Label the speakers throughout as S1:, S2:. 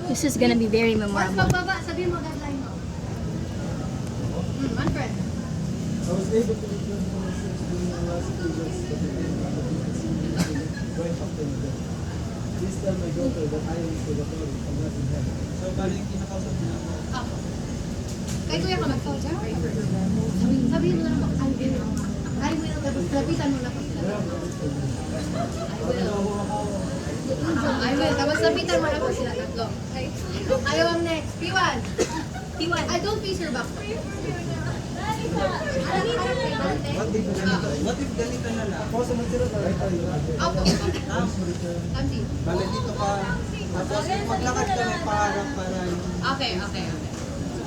S1: This is gonna be very memorable.
S2: Pagbaba, sabihin mo deadline mo. Manfred.
S3: I was able to return from my trips during the last few years, but it didn't happen right after the death. Please tell my daughter that I am purgatory and not in heaven.
S4: So, bali yung kinakausap niya ako.
S2: Ako. Kay kuya ka mag-call. Sabihin mo na lang po, I will. Tapos lapitan mo na po sila. I will. Tapos lapitan mo na po sila tatlo. Okay? Ayaw ang next. P1. P1. I don't face your back.
S4: What if ganito na lang?
S3: Ako sa Manila, right tayo.
S2: Opo. Kamsi.
S4: Bali dito ka. Tapos maglakad ka may paharap para yung...
S2: Okay. So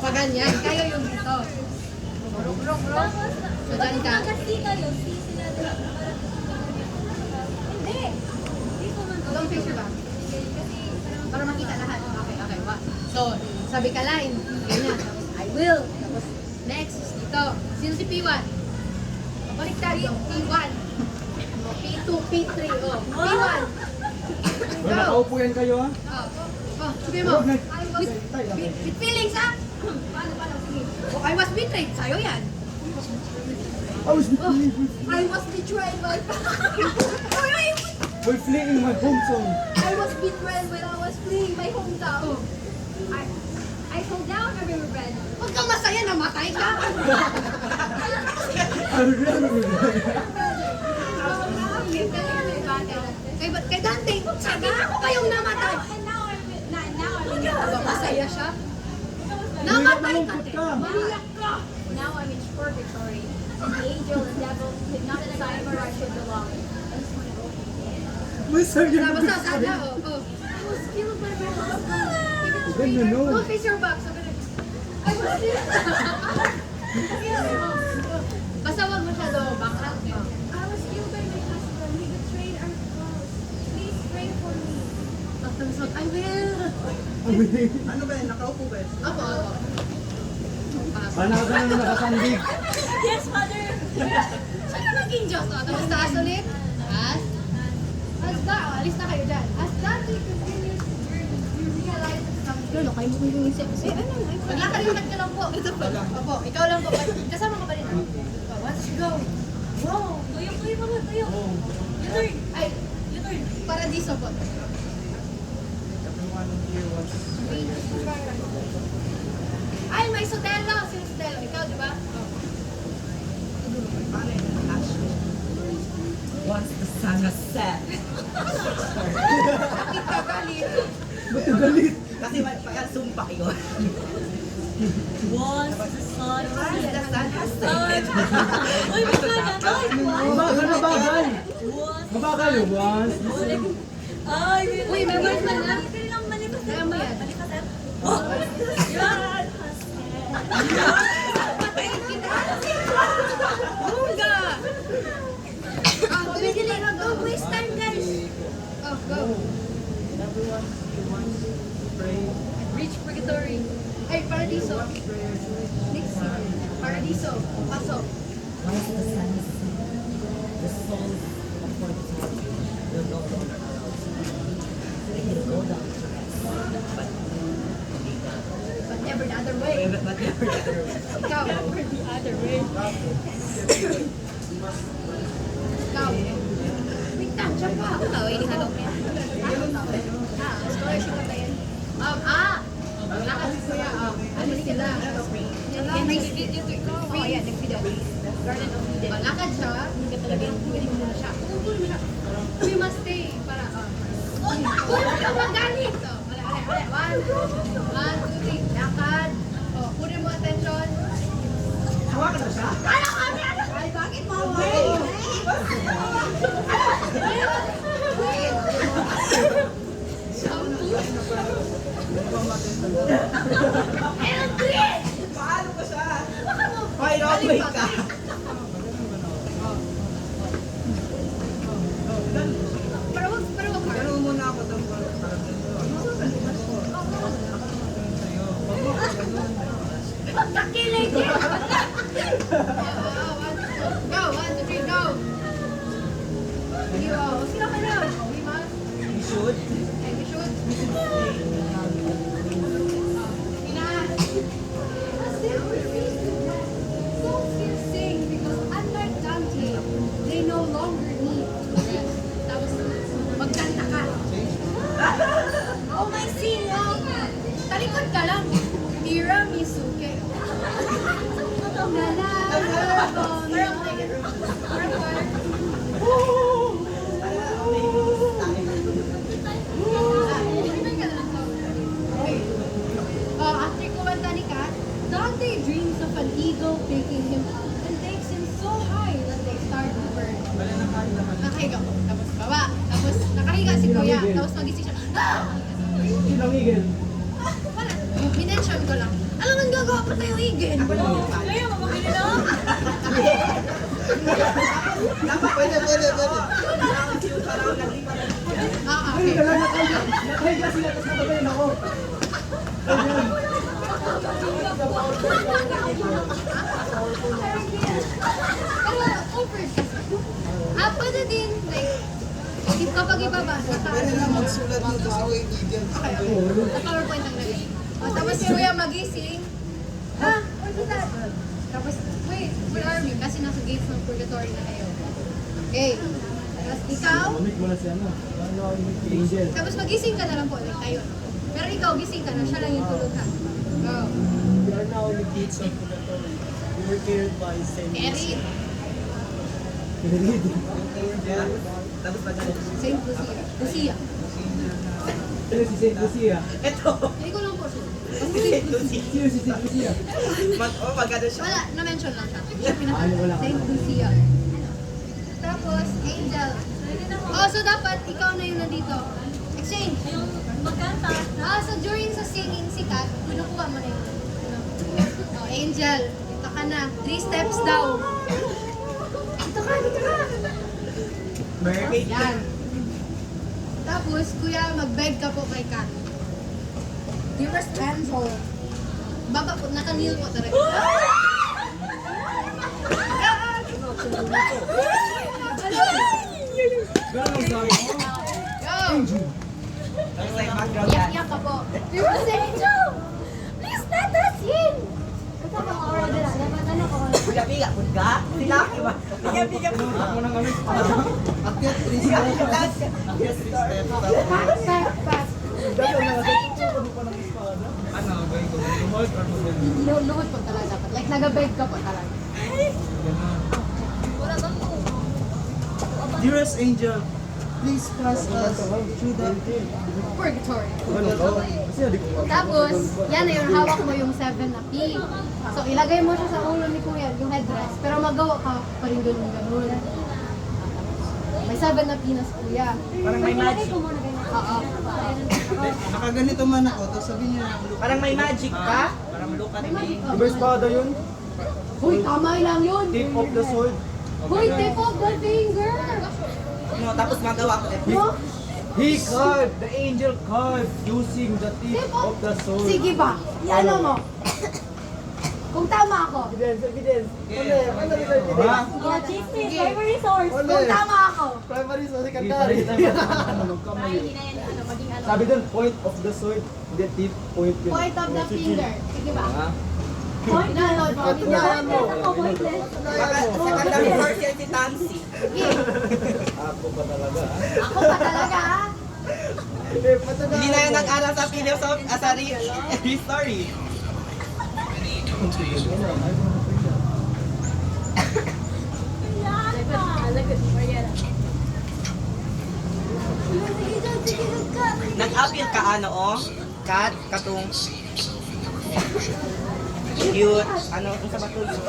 S2: pag ganyan, kayo yung dito. Rok. So dyan ka. Don't face your back. Para makita lahat. Okay. So, sabi ka line. Ganyan. I will. Tapos, next is dito. Sino si P1? Baliktad yung P1. P2, P3. Oh, P1.
S3: Well, nakaupo yan kayo ha?
S2: Sabi mo. With feelings ha? Paano? Sige. Oh, I was betrayed. Sa'yo yan. I was betrayed by...
S3: We're fleeing my home zone.
S5: I was betrayed when I was fleeing my hometown. I fell down a riverbed.
S2: Huwag kang masaya, namatay ka. Kay Dante, sabi na ako kayong namatay.
S5: And now I'm
S2: Masaya siya. Namatay ka.
S5: Now I'm in purgatory. And the angel and devil did not decide where I should belong. I just want to go.
S2: Basta sana, oh.
S5: I was killed by my husband.
S2: Don't face your back. Sabi na,
S5: I was killed.
S2: basta wag masyado backtrack.
S5: I was killed by my husband. He betrayed our cause. Please pray for me.
S2: I will.
S4: Ano ba yan? Nakaupo ba yan?
S2: Opo.
S3: Paano ka na nakasandig?
S5: Yes, Father.
S2: Saan ka maging Diyos? Tapos taas ulit. As that, alis na kayo dyan. As that you continue, you realize that something.
S1: Lolo, kayo mo kung isip.
S2: Maglakad ka lang po. Opo, ikaw lang po. Kasama ka pa rin. Once you go. Wow.
S5: Tuyo. You turn.
S2: Ay, paradiso po.
S4: Everyone here wants
S2: Ay, may Sotelo. Sino Sotelo? Ikaw, di ba?
S4: once the sun has set.
S2: Bakit ka galit?
S3: Ba't ka galit?
S4: Kasi sumpak yun.
S5: Once the sun
S4: Once the sun has set.
S5: Uy,
S3: Mabagal na bagal. Mabagal yun. Once.
S5: Ay,
S2: Uy, may word man na.
S5: Pili lang malipas.
S2: Kaya mo yan. Patayin kita. Bunga!
S5: Don't waste time, guys.
S2: Oh, go.
S4: Everyone here wants to pray.
S2: Reach purgatory. Ay, paradiso. Next. Paradiso. Pasok.
S6: Once the sun is set, the souls of purgatory will no longer allow they will go down to rest. But
S2: But never the other way.
S6: never the other way.
S2: Ikaw. The other way. Ikaw. Wait lang, siya pa. Ikaw, hindi ka lang. Scholarship pa tayo. Lakad si Kuya. Ano sila? Yan, may video to ikaw. Oh, yan, nag-video. Garden of Eden. Lakad siya. Hindi ka talaga yung pwede mo na siya. Pupul mo siya. We must stay. Para, huwag ka magalit. One, two, three. Lakad. Puri mo attention.
S4: Hawakan mo siya.
S2: Ay, bakit mo? Wait.
S4: Paano ba siya? Why not wait ka?
S2: Pero wag
S4: Pero muna ako doon.
S2: Pagkakilig eh! Go! 1, 2, 3, go! Sige, sino ka na? We must
S4: should.
S2: And we should. So piercing because unlike Dante, they no longer need to rest. Tapos magkanta ka. Oh my singaw! Talikod ka lang. Tiramisu-ke. After kumanta ni Kat, Dante dreams of an eagle picking him up and takes him so high that they start to burn. Nakahiga ko, tapos baba, tapos nakahiga si Kuya, tapos magising siya. Ah!
S3: Sinong igil?
S2: Minention ko lang. Alam mo, gagawa pa tayo igin. Kaya, mabakili na.
S4: Pwede.
S3: Ay,
S2: Okay.
S3: nakahiga sila, tapos nakatayin ako. Ayan.
S2: Pero, offered kasi. Pwede din, like, kapag ibaba,
S4: Pwede na magsulat dito sa Wikipedia.
S2: sa PowerPoint ang lagay. Tapos si Kuya magising. What's that? Tapos, wait, where are we? Kasi nasa gates ng purgatory na kayo. Okay. Tapos ikaw,
S3: Mamit mo na si ano. Angel.
S2: tapos magising ka na lang po, like tayo. Pero ikaw, gising ka na, siya lang yung tulog ha. Go.
S3: We are now in the gates of purgatory. We were carried by Saint
S2: Eric,
S4: Tapos pa ganun.
S2: Saint Lucia. Lucia.
S3: Sino si Saint Lucia?
S4: Ito.
S2: Hindi ko lang po siya.
S3: Sino si Saint Lucia?
S4: Maganda siya.
S2: Wala, na-mention lang siya. Siya pinaka-
S3: Ano, wala ka
S2: Saint
S3: na.
S2: Lucia. Tapos, Angel. Oh, so dapat ikaw na yung nandito. Exchange.
S5: Magkanta.
S2: So during sa singing si Kat, pinukuha mo na yun. Oh, Angel, dito ka na. 3 steps daw. Dito ka.
S4: Mermaid.
S2: Yan. Tapos, kuya, mag-beg ka po kay Kat. You must handhold. Baba po, naka-kneel po talaga.
S3: Ganun, sorry.
S2: Go!
S4: Tapos like background yan.
S2: Iyak ka po. You must angel! Please let us in!
S5: Kasama ko oras na. Dapat ano ko.
S4: Biga, punta. Sila, iba. Biga.
S3: Ako nang ano.
S4: Akyat, 3 steps. Akyat, 3 steps.
S2: Pass.
S3: Dahil na kasi ano pa ng espada? Ano, gawin ko? Lumod or maganda?
S2: Luhod po talaga dapat. Like, nag-beg ka po talaga.
S5: Wala bang po.
S4: Dearest angel, please pass us through the
S2: Purgatory.
S3: Ano to? Kasi hindi ko
S2: Tapos, yan na yung hawak mo yung 7 na P. So, ilagay mo siya sa ulo ni Kuya, yung headdress. Pero magawa ka pa rin doon yung gano'n. May 7 na P na si Kuya.
S4: Parang may
S5: Ilagay
S4: magic.
S5: ko muna ganyan.
S2: Oo.
S4: Nakaganito man ako, tapos sabihin niya parang may magic ka? Parang look at me.
S3: Di ba espada yun?
S2: Uy, tama lang yun.
S3: Tip of the sword.
S2: Uy, tip of the finger.
S4: No, tapos magawa ko.
S2: No?
S3: He called the angel called using the tip of the sword.
S2: Sige ba? Ano mo? Kung tama ako.
S3: Evidence. Ano nila
S4: Ha?
S5: Oh, chismis. Primary source.
S2: Kung tama ako.
S3: Primary sa secondary. Sabi dun, point of the sword, the tip, point yun.
S2: Point of the finger. Sige ba?
S3: Ha?
S2: Download mo.
S5: Pointless ako, pointless.
S4: Secondary first year si Tansy.
S2: Sige.
S3: Ako pa talaga, ha?
S2: Ako pa talaga ha.
S4: Hindi na yan nag-aral sa philosophy, sa history. Nag-appeal ka ano oh? Kat, katong cute, ano, kung sa bato yun.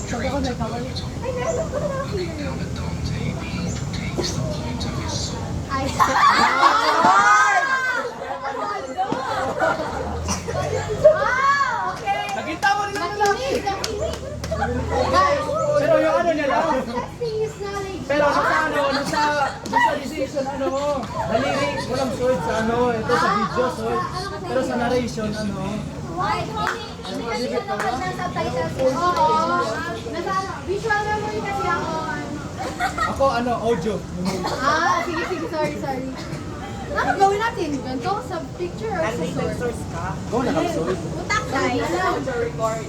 S2: Sabi ko nagkawal. Ay, meron ko na Ay, okay.
S4: Nakita mo rin ang
S2: Nakinig. Guys,
S3: Pero yung ano niya lang.
S2: testing his Business knowledge.
S3: Pero sa ano, sa decision, ano, daliri, walang sword sa ano, ito sa video, sword. Pero sa narration, ano,
S5: Why? Hindi kasi siya naman nasa titles.
S2: Oo. Nasa ano, visual memory kasi ako.
S3: ako, ano, audio.
S2: Sige, sorry. Ano gawin natin? Ganito? Sa picture or sa
S4: Unlimited
S2: sword?
S4: source ka.
S3: Go na lang, sword.
S2: Utak tayo.
S4: To record.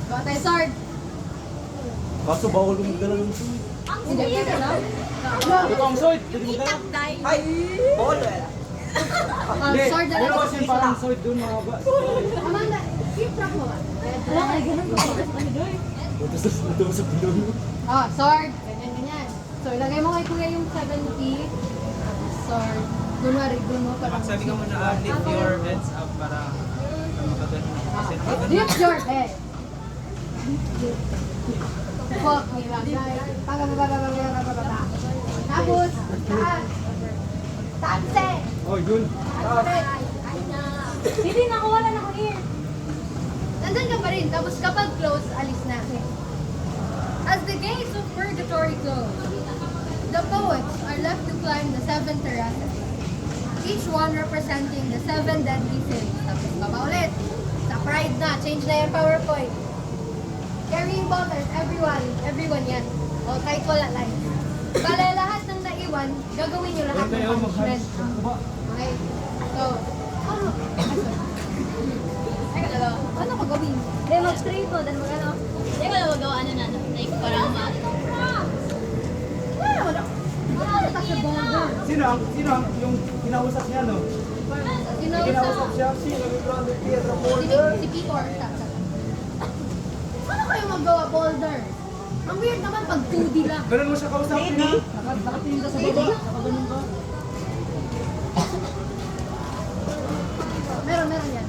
S2: Gawa tayo sword.
S3: Kaso bawal kung magdala yung sword.
S2: Hindi, pwede lang.
S3: Ito ang sword, hindi mo dala.
S4: Ay! Bolo.
S2: Sword na
S3: Pero
S2: lang.
S3: kasi parang sword dun, mga ba?
S2: Amanda, keep track mo ba? Wala ka, ganun ko.
S3: Ito sa bilog.
S2: Sword. Ganyan. So, ilagay mo kay kuya yung 70. Sword. Kunwari, doon mo parang...
S4: Sabi ka muna, lift your heads up para makagano na kasi.
S2: Lift your head. Fuck, may bagay. Pagabababababababa. Tapos, taas. Taas eh.
S3: Oh, yun.
S2: Hindi, nakuwala na ko here. Nandun ka pa rin. Tapos kapag close, alis na. As the gates of purgatory close, the poets are left to climb the 7 terraces, each one representing the 7 deadly sins. Tapos baba ulit. Sa pride na, change na yung PowerPoint. Carrying bottles, everyone yan. O kahit wala lines. Bale, lahat ng naiwan, gagawin nyo lahat ng
S3: Kayo
S2: punishment.
S3: mag-hands.
S2: Okay. So, ano ko gawin?
S5: Then mag-pray ko, then mag-ano. Hindi ko na magawa ano na, like parang
S2: Wala, wala. Wala ka sa boulder.
S3: Sino yung kinausap niya, no?
S2: Sino
S3: Kinausap siya, sino yung grounded Pietro
S2: Si
S3: Boulder?
S2: Peter. Paano kayo magawa boulder? Ang weird naman pag 2D lang.
S3: Ganun mo siya kausapin, ha? Nakatingin ka sa baba, nakaganon ka.
S2: Meron yan.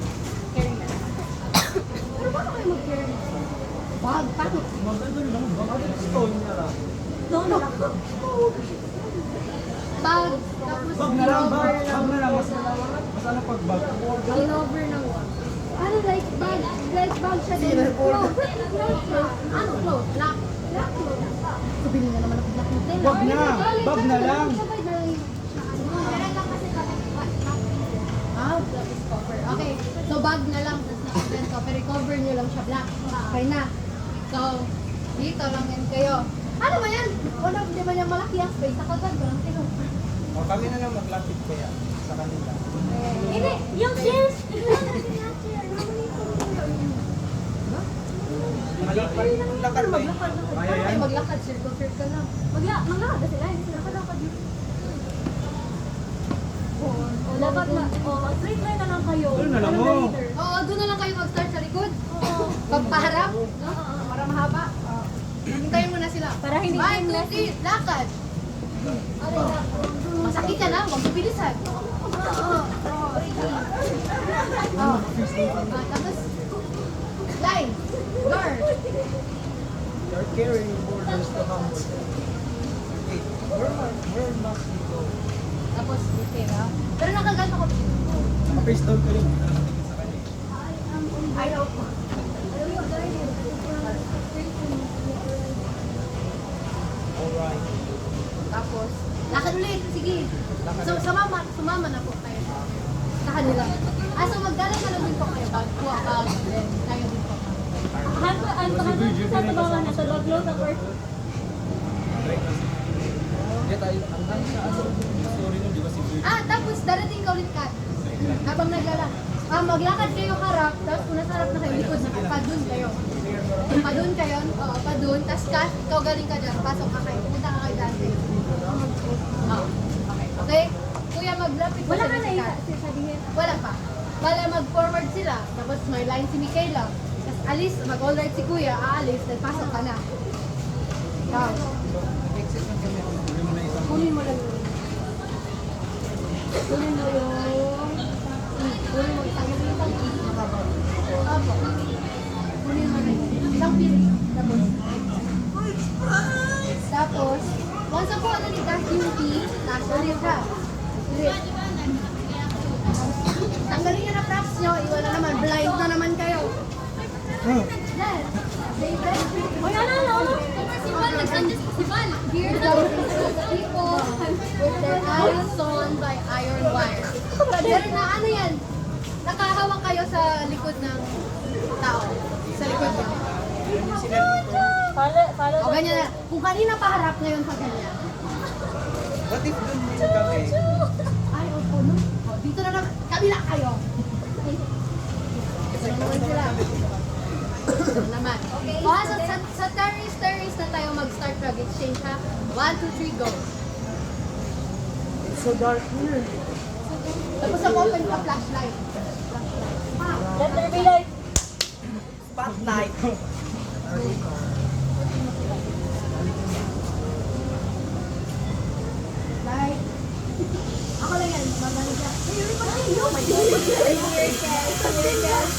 S2: Carrying na. Pero paano kayo mag-carry? Bag, paano?
S3: Maganda lang, bakit stone niya lang?
S2: Bag, tapos
S3: Bag na lang, mas ano pag bag?
S2: Pinover ng wall. Ano, like bag siya din. Clothes. Ano, clothes? Black clothes. Sabihin na naman ako black clothes.
S3: Bag na, bag na lang.
S2: Black is cover. Okay, so bag na lang. Tapos cover, recover nyo lang siya black. Okay na. So, dito lang yan kayo. Ano ba yan? Wala, di ba niya malaki ang space? Nakagad ba lang tino?
S3: O kami na lang maglapit kaya sa kanila.
S5: Hindi, yung chairs.
S4: Maliit pa rin ang lakad ba yun?
S3: Kaya
S2: Ay,
S3: yan?
S2: maglakad, circle lang.
S5: Maglakad na sila, hindi sila kalakad yun. Dapat na, straight line na lang kayo.
S3: Doon na lang, oh.
S2: Oo, doon na lang kayo mag-start sa likod.
S5: Oo.
S2: Pagpaharap. Para mahaba. Hintayin mo na sila.
S5: Para hindi
S2: 1, 2, 3, lakad. Masakit yan ha, huwag mabilisan. Tapos, line, guard.
S3: You're carrying borders to humble. Wait, where must we go?
S2: Tapos, pera. Pero nakaganto ko.
S3: Face down ka rin.
S2: Ayaw ko.
S3: Alright.
S2: Tapos, lakad ulit. Sige. So, sumama na po kayo sa kanila. So magdala na lang din po kayo. Bag po, then tayo din po.
S5: Sa tabangan na sa baglo sa first.
S3: Hindi tayo, ang sa ano, story nun, di ba si Virgil?
S2: Tapos darating ka ulit, Kat. Habang naglala. Maglakad kayo harap, tapos kung nasa harap na kayo, likod na, padun kayo. Padun kayo, padun, tapos Kat, ikaw galing ka dyan, pasok ka kayo, pumunta ka kayo dati. Okay. Okay? Kuya, maglapit
S5: Wala
S2: sa
S5: ka na
S2: Kat.
S5: sabihin.
S2: Wala pa. Bala mag-forward sila, tapos may line si Michaela. Tapos alis, mag-all-right si Kuya, aalis, then pasok ka na. Ikaw.
S3: Exit lang kami. Kunin mo na isang.
S2: Kunin mo lang yun. Kunin mo yung... Kunin mo isang piece. Opo. Kunin mo na yun. Isang piece. Tapos, once ako ano ni Cash yung tea, taas ulit ha. Ulit. Tanggalin nyo na props nyo, iwan na naman, blind na naman kayo.
S5: Then, David. Oh, yan na,
S2: Si Val, nag-suggest si Val.
S5: Here's the people with their eyes sewn by iron wire. Pero na ano yan? Nakahawak kayo sa likod ng tao. Sa likod niyo. O ganyan na. Kung kanina paharap ngayon pa ganyan.
S4: What if doon din kami?
S5: Ay, opo, no? O, dito na naman. Kabila kayo. Ito naman sila. Ito naman. O, sa terrace na tayo mag-start mag-exchange ha. 1, 2, 3, go.
S6: It's so dark here.
S5: Tapos ako open ka flashlight.
S6: Let there be light. Spotlight.
S5: Light. Ako lang yan. Mamali siya. Hey, pa tayo. My God. Here, guys.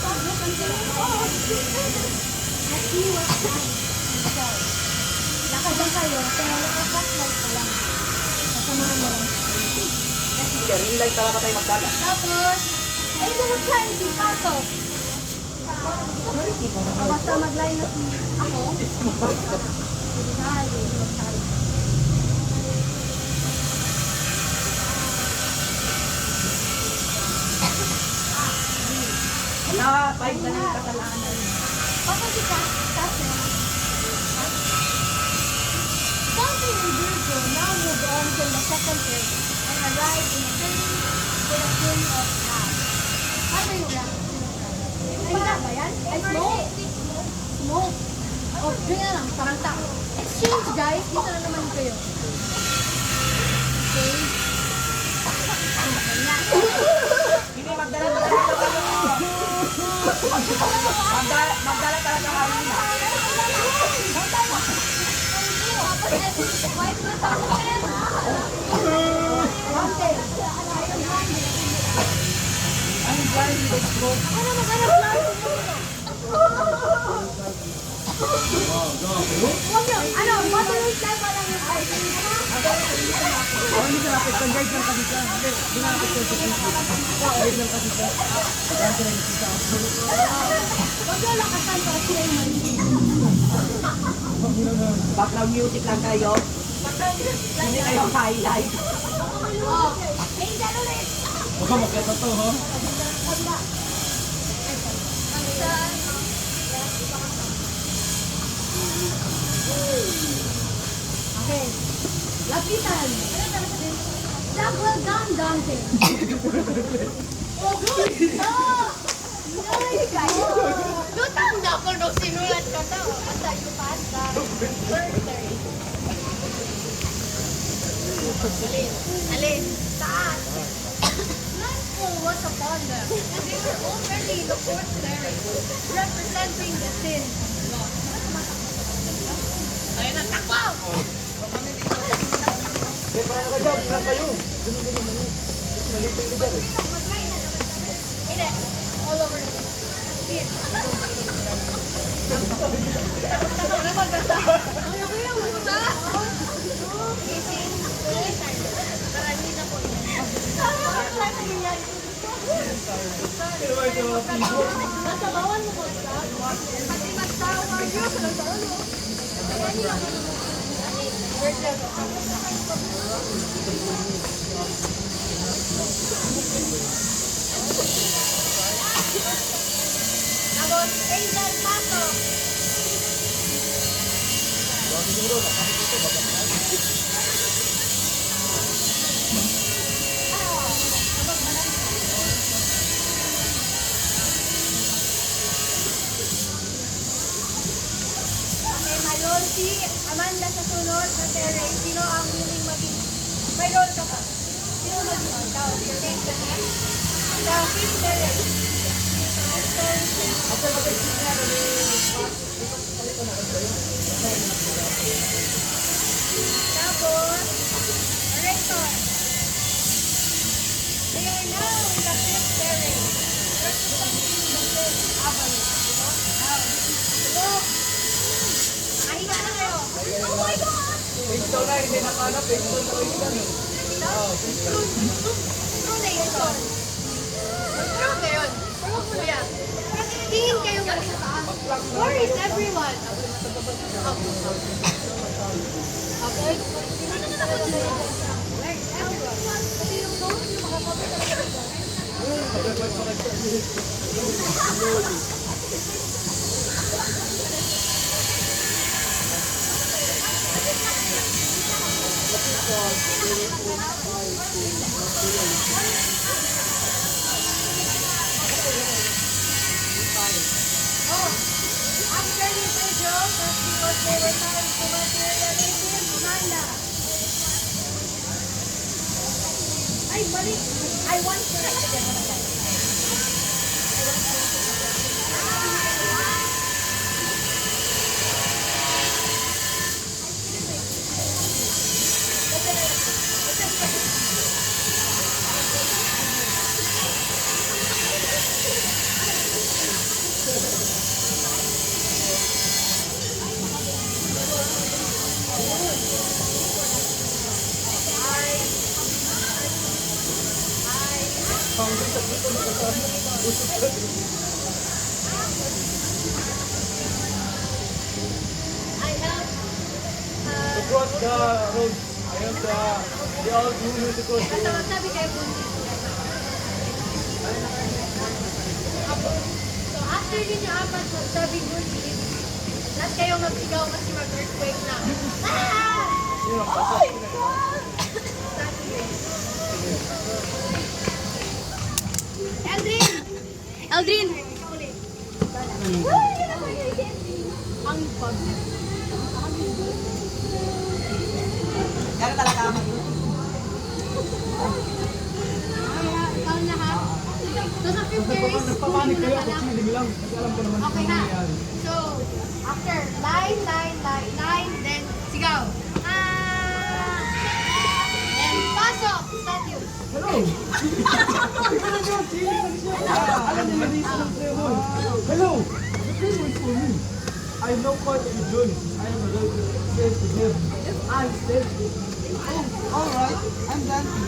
S5: Let's see what's time. Lakad lang kayo. Pero naka-flashlight pa lang. Kasamahan mo lang.
S6: Ring light talaga tayo magdagat.
S5: Tapos, ay, lahat siya. Hindi pasok. Basta mag-line na si ako. Sorry.
S6: Na, 5 na lang kasalanan.
S5: Bakit si Kasi? Something in Virgo now moved on from the second grade and arrived in a city with a king of clouds. Ano yung rank? Ay, rank ba yan? Ay, smoke. Smoke. Oh, yun na lang. Parang tao. Exchange, guys. Dito na naman kayo. Okay.
S6: Hindi, magdala talaga kayo. Magdala talaga kayo na. I'm blind with the smoke.
S5: Huwag nyo. Ano? Moderate level lang yung ice.
S4: Oh, hindi ka lapit. Guide lang kasi siya. Hindi, hindi na lapit sa guide lang kasi siya. Kaya sila yung sisa.
S5: Huwag nyo lakasan ko kasi yung mali.
S6: Background music lang kayo. Hindi kayo highlight.
S5: Oh. Angel ulit.
S4: Oh, makita to, ha?
S5: Okay. Lapitan. Double down dancing. Oh, good. Oh. Nice, guys.
S2: Lutanda ko nung sinulat ko to. Basta yung pasta. Alin? Taas.
S5: Landfall was upon them, and they were already in the fourth terrace, representing the sin.
S2: Ayun ang takwaw.
S5: Hindi. All over the place. Here. Nasabawan mo ba? Pati magtawa niyo sa nagtawa. Tapos, Angel pasok. Okay, may roll si Amanda sa sunod sa terrace. Sino ang willing maging? May roll ka pa. Sino maging? Ikaw, your name ka na? Sa fifth terrace. Tapos, orator. They are now in the fifth terrace. Representing the fifth avenue. Look. Mahiga na kayo. Oh my God!
S4: Ito na, hindi nakahanap. Ito na,
S5: True na yun. True na yun.
S2: Kuya, tingin kayo sa taas. Where is everyone? Okay. Where is everyone? Kasi yung nose yung after the video, just because they were trying to materialism, Amanda. Ay, balik. I want to I have
S3: Across the road, I have the old woman to cross the road.
S2: sabi kayo po. So after ninyo apat sabi Buntis, lahat kayo magsigaw kasi mag-earthquake na. Ah! Oh my God! Eldrin! Eldrin! Ang pag...
S6: Yan talaga ako.
S2: Ikaw na ha? So sa fifth series,
S3: Nagpapanik
S2: kunin mo
S3: kayo
S2: na
S3: ako,
S2: alam.
S3: chilling lang. Kasi alam ko naman
S2: Okay
S3: kung
S2: na.
S3: ano yan.
S2: So, after line, then sigaw. Ah! Then pasok, statue.
S3: Hello! Chilling lang siya. Alam niya, malinis lang sa'yo mo. Hello! The place is for me. I know part of the journey. I am a little safe to them. I said,
S6: Oh, alright. I'm Dante.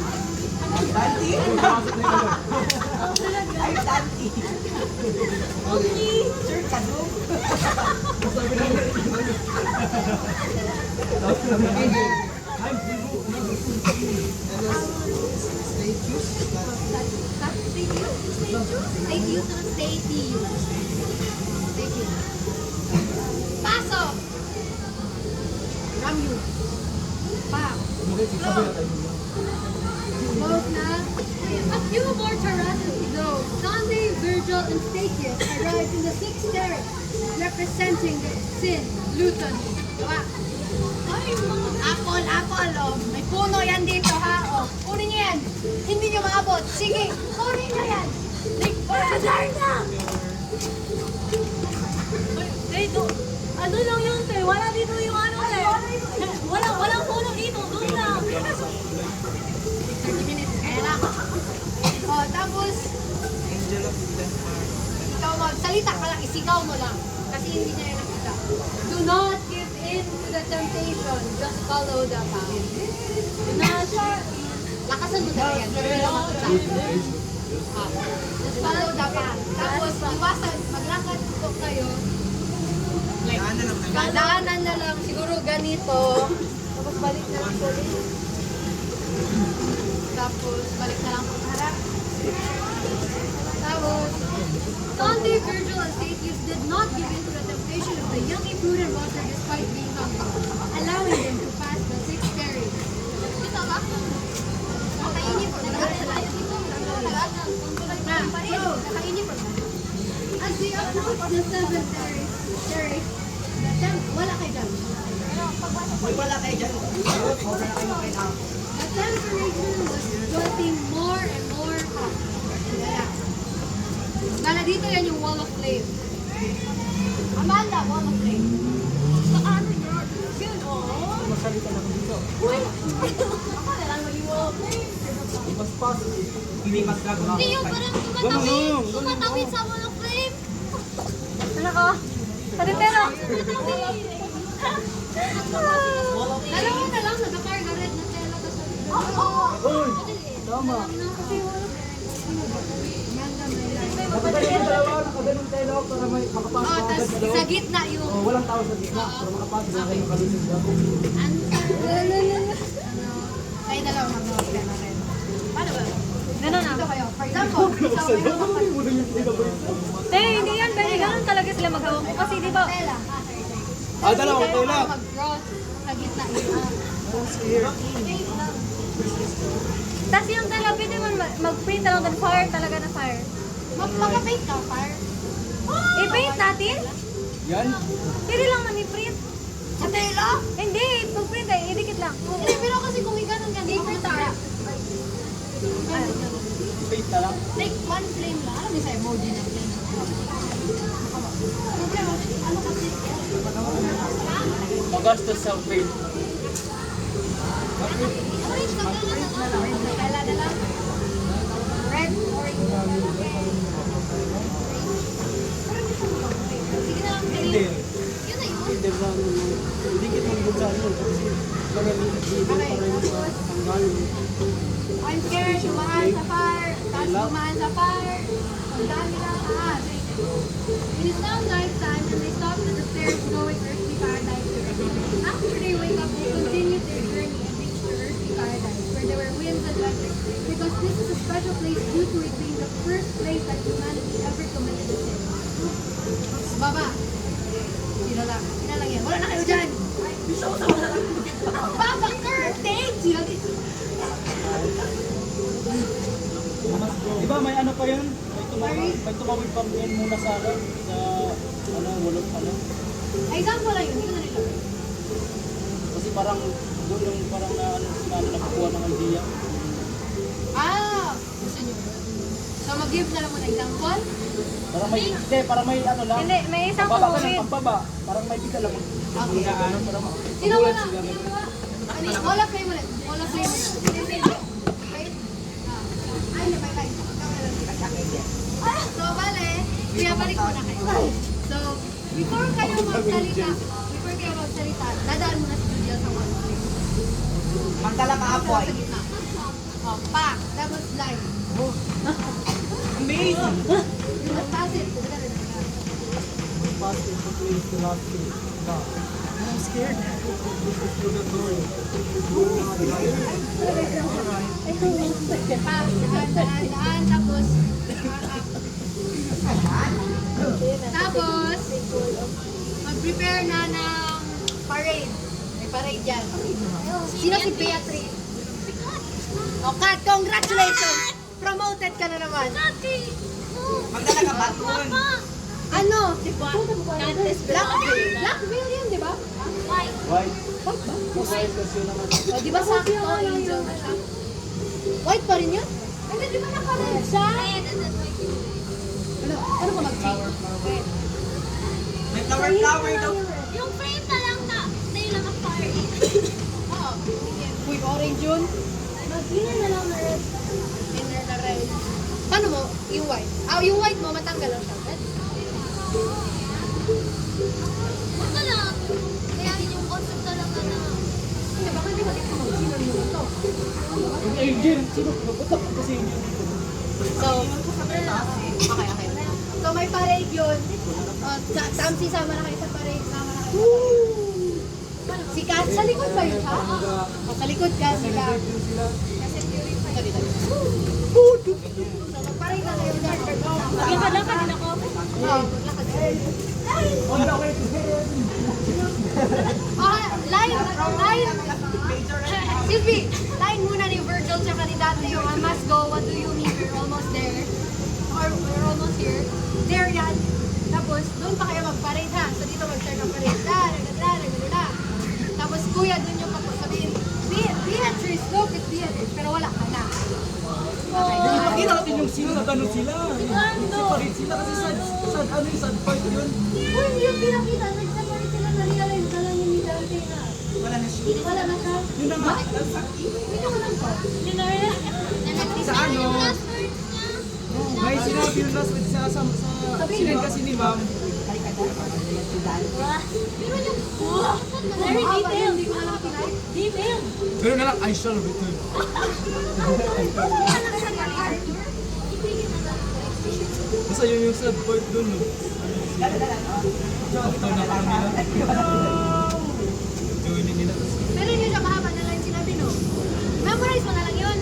S6: Dante?
S3: pasok na yun.
S6: I'm Dante. Okay. Sir, kadum.
S3: Sabi na yun. I'm Bibu.
S2: Pasok! Ramyu. Pa.
S3: Sabi na tayo.
S2: Both na. A few more Tarasus though. Sunday, Virgil, and Statius arrived in the sixth terrace, representing the sin, Luton. Diba? Apple, oh. May puno yan dito, ha? Oh. Kunin niyo yan. Hindi niyo maabot. Sige, kunin niyo yan. Further na!
S5: Ano lang yun, te? Wala dito yung ano, te. Walang puno dito. Doon lang.
S2: 30 minutes, kaya lang. Oh, tapos, ikaw magsalita ka lang, isigaw mo lang. Kasi hindi niya yung nakita. Do not give in to the temptation. Just follow the path. Do not, lakasan mo talaga yan. Pero lang makita. Just follow the path. Tapos, iwasan, maglakad po kayo. Like, daanan na lang, siguro ganito. Tapos balik na lang ulit. Tapos, balik na lang po harap. Tapos, Sunday, Virgil, and Statius did not give in to the temptation of the yummy food and water despite being hungry, allowing them to pass the sixth terrace. Ito ba? Nakainip po. As they approached the seventh terrace, wala kayo dyan.
S6: Wala kayo dyan. Sobra na kayo kayo.
S2: The temperature was getting more and more hot. Dala dito yan yung wall of flame. Amanda, wall of flame. Sa ano yun? Yun, oh.
S3: Masalita na ko dito.
S2: Ako na lang maging wall of flame.
S3: Mas pasok.
S6: Hindi mas gagawin.
S2: Hindi yung parang tumatawid sa wall of flame. Ano ka? Paritero. Dalawa na lang, nagka-carga red na tela.
S3: Uy! Tama.
S4: Dapat ganyan yung dalawa, nakaganon tayo para may makapasok
S2: Oh,
S4: agad
S2: tas
S4: sa loob.
S2: sa gitna yung...
S4: Oh, walang tao sa gitna para makapasok na kayo kalusog ba?
S2: Kayo dalawa mag-mga na rin. Paano ba?
S1: Ganun
S2: Ito
S1: ah.
S2: kayo. For example, ikaw may mga
S4: Muna yung pinabay.
S1: Hindi yan, Benny. Ganun talaga sila maghawak ko. Kasi di ba,
S2: tela.
S4: Ah, dalawa, tela.
S2: Mag-cross sa gitna yung...
S1: tas yung talaga, pwede mo mag-print na lang ng fire talaga na fire.
S2: Mag-paint ka, fire.
S1: I-paint natin?
S4: Yan.
S1: Pwede lang man i-print.
S2: Sa tela?
S1: Hindi, pag-print ay idikit lang.
S2: Hindi, pero kasi kung ikaw ng paper tara.
S4: Paint na lang.
S2: Like, one flame lang. Alam mo sa emoji ng flame. Problema, ano kasi?
S4: Magastos sa paint.
S2: Orange ka na lang. Tela na lang. Red, orange. Sige na lang,
S4: Hindi.
S2: green. Yun na yun.
S3: Hindi ba, hindi kita mag-gumsaan yun. Kasi maraming para yung sa tanggal.
S2: I'm scared, dumaan sa fire. Tapos dumaan sa fire. Ang dami na taas. It is now nighttime and they stop at the stairs going earthly paradise direction. After they wake up, they continue their journey and reach the earthly paradise where there were winds and electric because this is a special place due to it being the first place that humanity ever committed a sin. Baba. Sino lang? Sino lang yan? Wala na kayo dyan! Baba curtain! Sino dito?
S4: Di ba may ano pa yun? May tumawid pa yun muna sa akin. Sa ano, walot ano.
S2: Example lang yun, hindi ko na nilagay.
S4: Kasi parang doon yung parang na ano sila na nakukuha ng idea.
S2: Ah! Gusto niyo yun? So mag-give na lang mo ng example.
S4: Parang may ano lang.
S1: Hindi, may isang
S4: Pagbaba ka ng
S1: tumawid.
S4: pagbaba. Parang may bigla lang.
S2: Okay.
S4: Ano, parang
S2: Sino mo na? Sino mo na? Ano yun? Wala play mo na. Wala play mo na. Wait. Ay, napay. So, bale, pinabalik ko na kayo. So, before kayo magsalita, dadaan mo na si Julia sa one.
S6: Magdala ka apoy.
S2: Sa gitna. Oh, pa! Tapos line.
S6: Amazing!
S2: Pass it.
S3: Pass it to place the last thing. I'm scared. This is through the door.
S2: Pa, daan, tapos, mag-prepare na ng parade. May parade dyan. Sino si Beatrice? O, Kat, congratulations! Promoted ka na naman.
S6: Magdala ka baton.
S2: Ano? Blackville. Blackville yun, di ba?
S3: White. White kasi naman.
S2: O, di ba sakto? Angel na siya. White pa rin yun? Hindi, di ba naka-red siya? Ano ka mag-flower?
S6: May flower daw.
S5: Yung frame na lang na, tayo lang ang fire.
S2: Oo. Uy, orange yun.
S5: Mag-ina na lang na red.
S2: Inner na red. Paano mo? Yung white. Ah, yung white mo, matanggal lang siya.
S5: Baka lang. Kaya yung concept na lang na.
S2: Hindi, baka hindi mo dito mag-sino mo ito.
S3: Yung angel. Sino? Ba't kasi angel dito?
S2: So, okay. So, may parade yun. Tamsi, sama na kayo sa parade. Sama na kayo sa parade. Si Kat, sa likod ba yun siya? O, sa likod ka, sila. Kasi purify. Tabi. So, magparade na kayo dyan.
S1: Maglakad-lakad din ako.
S2: Oo, maglakad. Line. Excuse me. Line muna ni Virgil tsaka ni Dante yung I must go. What do you mean? We're almost there. Or we're almost here. There yan. Tapos, doon pa kayo mag-parade ha. So, dito mag-start ng parade. Da. Tapos, kuya, doon yung sabihin, Beatrice, look at Beatrice. Pero wala ka na. Okay.
S4: Ipakita natin yung sino na gano'n sila. Separate sila kasi sad ano yung sad part yun.
S5: Uy, hindi yung pinakita. Nagsasabi sila na realize na lang yung ni Dante na.
S6: Wala na siya.
S5: Wala na siya.
S4: Yun na nga.
S2: Dito ko lang po.
S6: Sa ano?
S4: May sinabi yung last week sa sinend kasi ni ma'am.
S5: Very detailed. Hindi ko alam kinay. Detailed.
S4: Pero na lang, I shall return.
S3: Basta yun yung sad part dun, no? After na parang nila. Joining nila.
S1: Pero hindi siya mahaba na lang sinabi, no? Memorize mo na lang yun.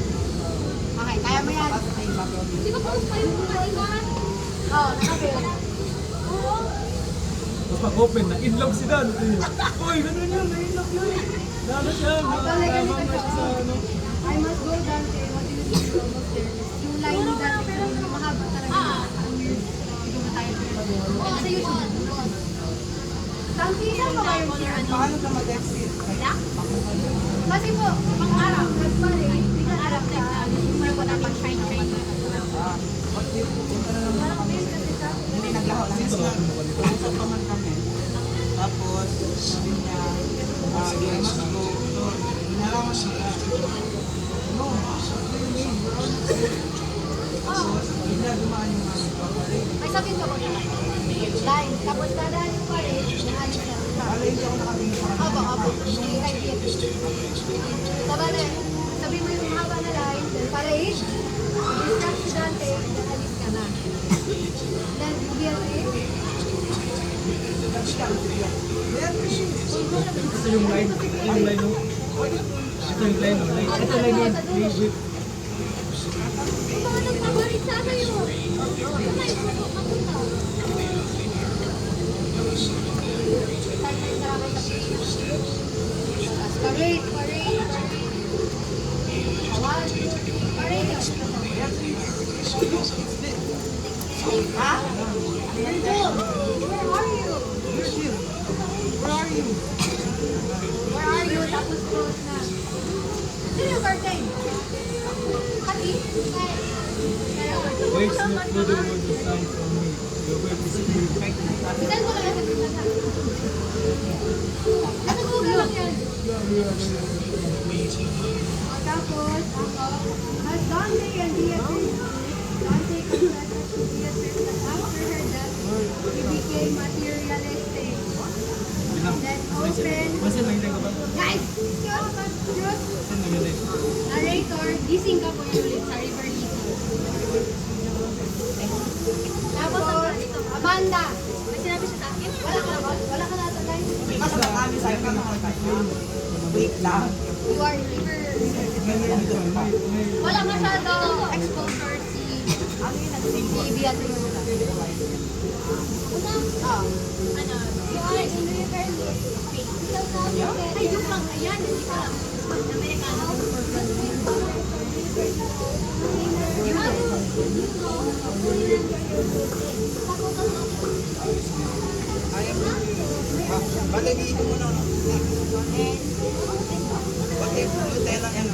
S2: Okay, kaya mo yan.
S1: Di ba kung kayo mga iwan?
S2: Oo, nakabil.
S1: Oo.
S3: Tapos pag-open na, in love si Dan. Uy, ganun yun, na in love yun. Lalo siya, makamang na siya sa ano.
S5: I must go Dante. What do you think almost there? Yung line ni Dante yung mahaba talaga. Hindi mo tayo.
S1: Oo, sa YouTube.
S5: Dante, saan ba kayo siya?
S4: Paano ka mag-exit?
S5: Kasi po, pang araw, nagpare.
S1: Ang Arab na yung wala pang shine-shine.
S5: Parang base kasi siya.
S4: Hindi, naglaho lang sila. Usap pa man kami. Tapos, sabi niya, I must go. So, inalaman siya. No, what do you mean? We're all the same. Tapos, bigla dumaan yung mga papalit.
S1: Ay, sabihin ko ba na?
S5: Line. Tapos dadaan yung pare, naalis siya.
S4: Wala, hindi ako nakatingin sa kanya.
S1: Opo, opo. Right here.
S5: Sabale, sabi mo yung mahaba na line, then parade, distract si Dante, then alis ka na. Then, BLA,
S3: Ito yung line, no? Ito yung line, no? Ito line yun. Wait.
S1: Kung mga nagpapalit sa ano yun? Ano yung mapunta?
S5: parade, parade, parade.
S4: Ha?
S5: Virgil, where are you?
S4: Virgil, where are you?
S5: Where are you? Tapos close na. Sino yung curtain? Pati?
S3: Wait, no further word of sound from me. Your word is clear.
S5: Bisan ko lang sa bisa. Ano ko lang yan? Tapos, as Dante and Beatrice, Dante confesses to Beatrice that after her death, he became materialistic. Then open.
S3: Masin, nakita ko ba?
S5: Guys! Cute! Cute!
S3: Masin, nakita ko.
S5: Narrator, gising ka po yun ulit sa River Lizzy. Tapos, Amanda!
S1: May sinabi siya sa akin?
S5: Wala ka na sa line.
S4: Mas marami sa'yo ka nakakita. Wait lang.
S5: You are river.
S4: Ganyan dito.
S1: Wala masyado exposure si Beatrice.
S5: Ah.
S1: Ano? You are in river Ay, yung lang. Ayan, hindi ko lang. Amerikano.
S4: Bagay dito mo na. Bakit? Nutella yan.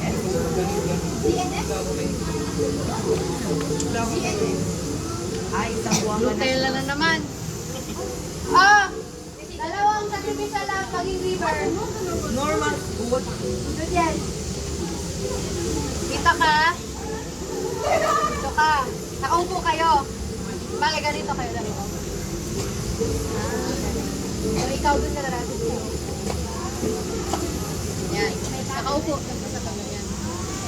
S4: Ay, isang buwan ka na.
S5: Nutella na naman. Ah! Dalawang sacrificial lang paging river.
S4: Normal. What?
S5: Yes. Kita ka? Dito ka. Nakaupo kayo. Bagay ganito kayo. Ganito. So, ikaw dun ka narapit ko. Yan. Nakaupo. Sa kanya yan.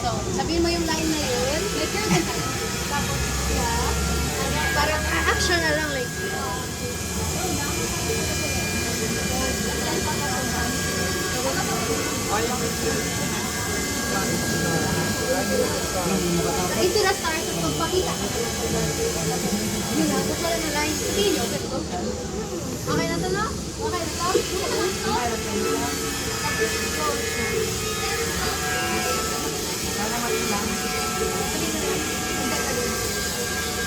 S5: So, sabihin mo yung line na yun. Like you're the tapos, yeah. Parang action na lang. Like, ito na start at pagpakita. Yun na, tapos wala na line. Sino? Ganito. Okay na to, no? Okay na to? Tapos close na. Sabihin mo na yan. Hanggang ka dun.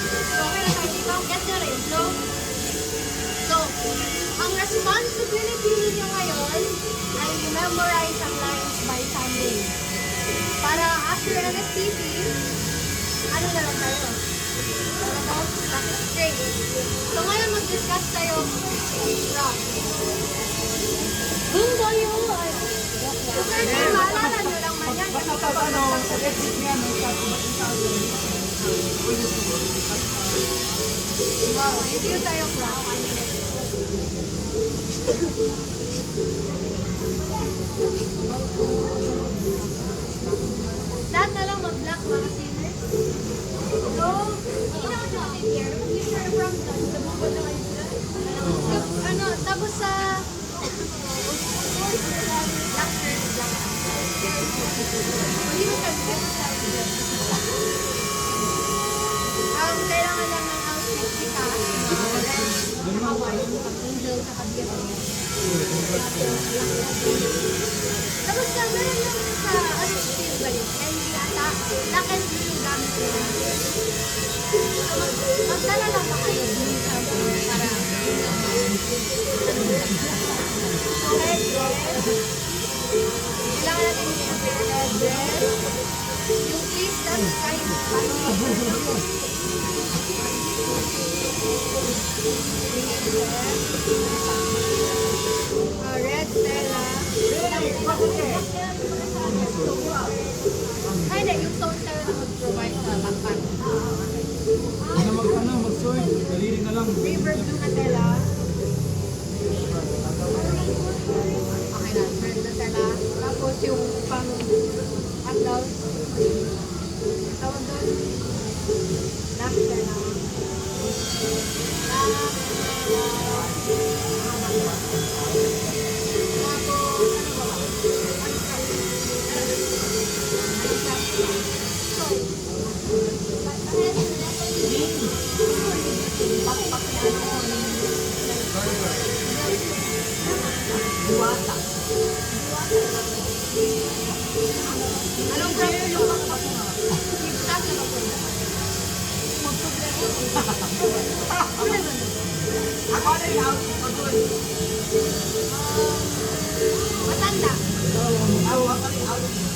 S5: So, okay na tayo dito. Get nyo rin. So, ang responsibility ninyo ngayon ay memorize ang lines by Sunday. Para after NSTP, ano na lang tayo? Ano to? Practice straight. So ngayon mag-discuss tayo rock. Boom tayo! So sir, maalala nyo lang man yan.
S4: Basta pag ano, pag-exit niya, no,
S5: Wow, review tayo rock. Lahat na lang mag-black mga sinners. So, ginawa nyo natin here. Ano, tapos sa black shirt, black hindi mo sabi kailangan lang ng outfit si Cass. Angel sa kabila. Tapos sa meron lang sa ano steel ba yun? Hindi ata. Black and blue yung gamit nila. Magdala lang ba kayo dun sa para red dress. Kailangan natin yung red dress. Yung please that's kind red Stella. Ay, hindi. Yung soul Stella na mag-provide sa backpack.
S3: Mag-sort. Daliri na lang.
S5: River blue na tela. Okay na, red na tela. Tapos yung pang atlaw. Tawag doon. Black tela. Black tela. Tapos, ano ba?
S6: Diwata.
S5: Anong prayer yung backpack mo? Ipsas na backpack mo.
S4: Ako na yung outfit ko dun.
S5: Matanda.
S4: Ako na yung outfit.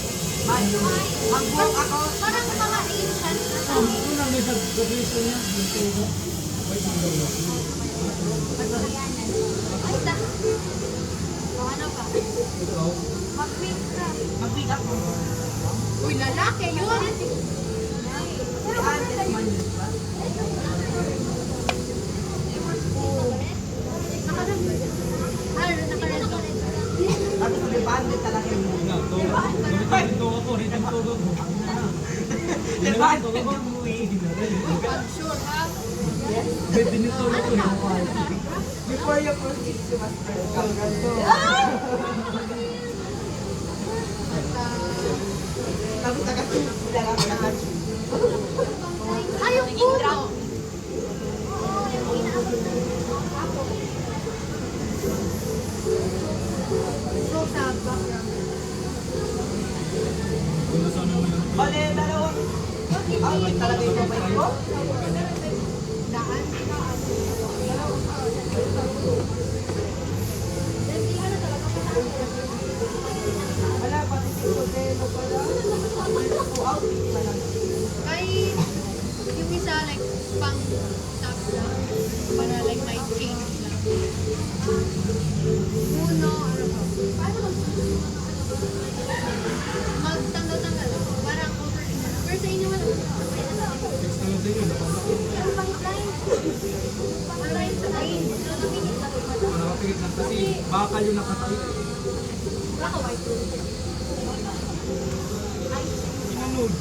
S4: Mag-walk ako.
S5: Parang mga ancient na sa
S3: Unang may graduation niya.
S5: Ay, da. O, ano ba? Mag-wig ka.
S4: Mag-wig ako.
S5: Uy, lalaki yun. Pero maganda yun. Nakaran ba yun? Ano, nakaran ba?
S4: Tapos may bandit talaga yung
S3: Na, to. Ganito ako. Rito ako.
S4: may bandit yung movie.
S5: Sure, ha?
S3: May binito ako.
S4: Before you proceed to master tapos nakasusunod sila lang nakasusunod.
S5: Ay, yung puno. So, sa background.
S3: Kung saan naman yun.
S4: Bale, dalawang outfit talaga yung provide ko.
S5: Daan.
S4: Wala, pati si Rodelo pala. Outfit pa lang.
S5: Ay, yung isa like pang top lang. Para like may change lang. Uno, ano ba? Paano magtanggal-tanggal? Parang overlay na. Pero sa inyo wala.
S3: Next na din yun.
S5: Ano pang line? Pang line sa line.
S3: Nakapigit lang kasi bakal yung nakatayo.
S5: Baka white.
S3: Inanod.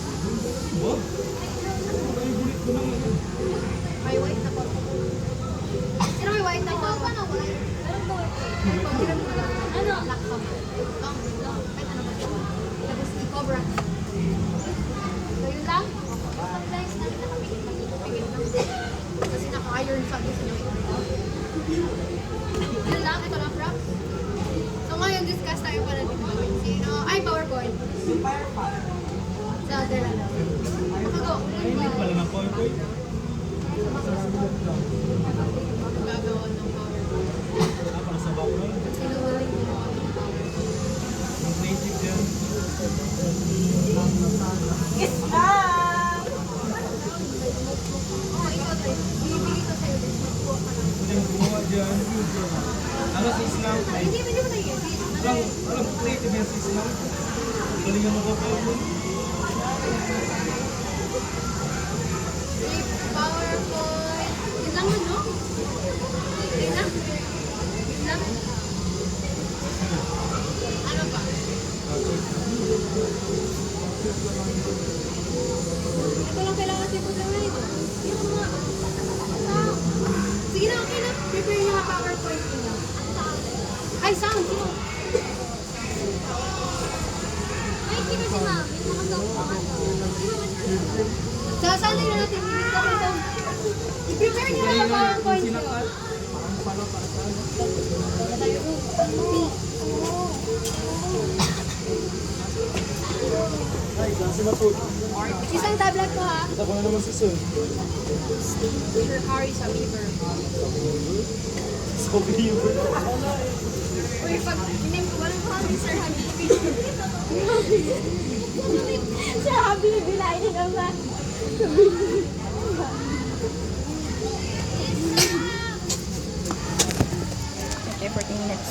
S3: What? Favorite ko naman yun.
S5: May white na po. Sino may white na po? Paano white? Ano? Black pa man. Long. Kahit ano ba siya? Tapos i-cover. So yun lang. Basta guys, nakapigit lang. Kasi naka-iron sa gusto nyo. Yun lang. Ito lang, props. So ngayon, discuss tayo para dito. Sino? Ay, PowerPoint.
S4: Si Firefox.
S5: Sa other ano. Makago.
S3: Hindi pala na PowerPoint.
S5: Gagawa ng PowerPoint.
S3: Para sa background.
S5: Sinuwalin mo.
S3: Yung native yan.
S4: Yes, ma'am!
S5: Oh, ikaw, Trey. Bibigay ko sa'yo. Magkuha ka lang.
S3: Hindi mo gumawa dyan. Ano si Islam?
S5: Hindi mo tayo.
S3: Alam ko creative yan si Islam. Galing yung mag-PowerPoint.
S5: PowerPoint. Yun lang yun, no? Yun lang. Yun lang. Ano pa? Ito lang kailangan sa ito sa ride. Sige na, prepare yung mga PowerPoint niyo. Ay, sound. Sino?
S1: Ay, kino si ma'am. Yung nakagawa ko ano.
S5: Sasanay na natin. I-prepare niyo mga PowerPoint niyo.
S3: Ay, klase na po.
S5: Isang tablet ko ha.
S3: Kita ko na naman si Sun.
S2: Sir Harry sa Beaver.
S3: So, viewer.
S2: Uy, pag name ko, walang Harry, Sir Harry.
S5: Sir Habi, bilain ka ba?
S2: Okay, 14 minutes.